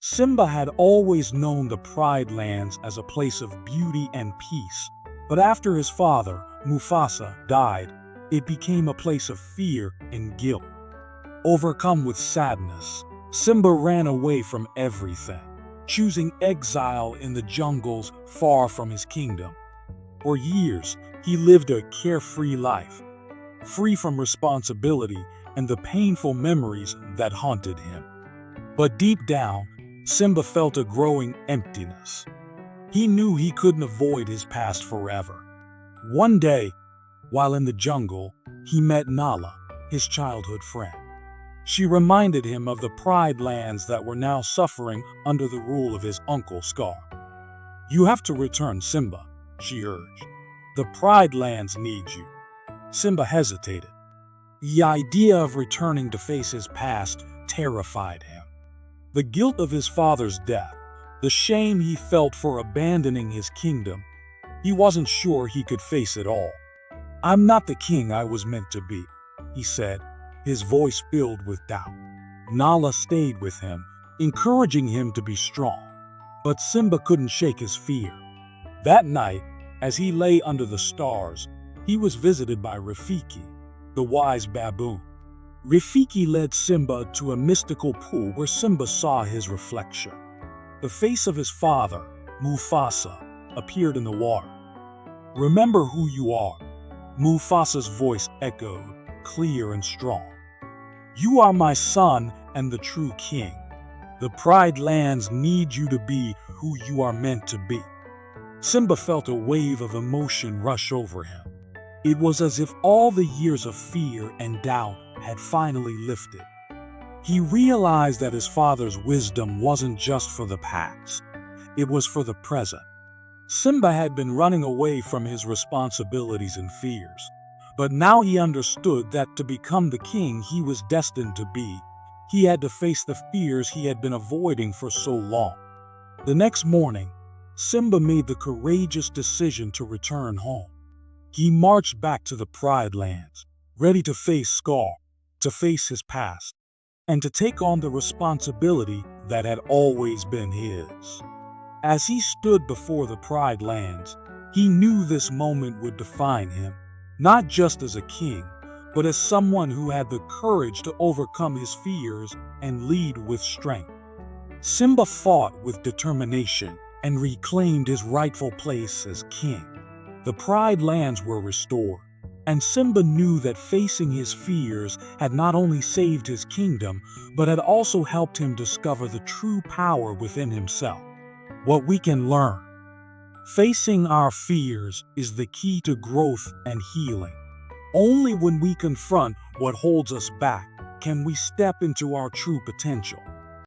Simba had always known the Pride Lands as a place of beauty and peace, but after his father, Mufasa, died, it became a place of fear and guilt. Overcome with sadness, Simba ran away from everything, choosing exile in the jungles far from his kingdom. For years, he lived a carefree life, free from responsibility and the painful memories that haunted him. But deep down, Simba felt a growing emptiness. He knew he couldn't avoid his past forever. One day, while in the jungle, he met Nala, his childhood friend. She reminded him of the Pride Lands that were now suffering under the rule of his uncle Scar. "You have to return, Simba," she urged. "The Pride Lands need you." Simba hesitated. The idea of returning to face his past terrified him. The guilt of his father's death, the shame he felt for abandoning his kingdom, he wasn't sure he could face it all. "I'm not the king I was meant to be," he said, his voice filled with doubt. Nala stayed with him, encouraging him to be strong. But Simba couldn't shake his fear. That night, as he lay under the stars, he was visited by Rafiki, the wise baboon. Rafiki led Simba to a mystical pool where Simba saw his reflection. The face of his father, Mufasa, appeared in the water. "Remember who you are," Mufasa's voice echoed, clear and strong. "You are my son and the true king. The Pride Lands need you to be who you are meant to be." Simba felt a wave of emotion rush over him. It was as if all the years of fear and doubt had finally lifted. He realized that his father's wisdom wasn't just for the past, it was for the present. Simba had been running away from his responsibilities and fears, but now he understood that to become the king he was destined to be, he had to face the fears he had been avoiding for so long. The next morning, Simba made the courageous decision to return home. He marched back to the Pride Lands, ready to face Scar, to face his past, and to take on the responsibility that had always been his. As he stood before the Pride Lands, he knew this moment would define him, not just as a king, but as someone who had the courage to overcome his fears and lead with strength. Simba fought with determination and reclaimed his rightful place as king. The Pride Lands were restored, and Simba knew that facing his fears had not only saved his kingdom, but had also helped him discover the true power within himself. What we can learn. Facing our fears is the key to growth and healing. Only when we confront what holds us back can we step into our true potential.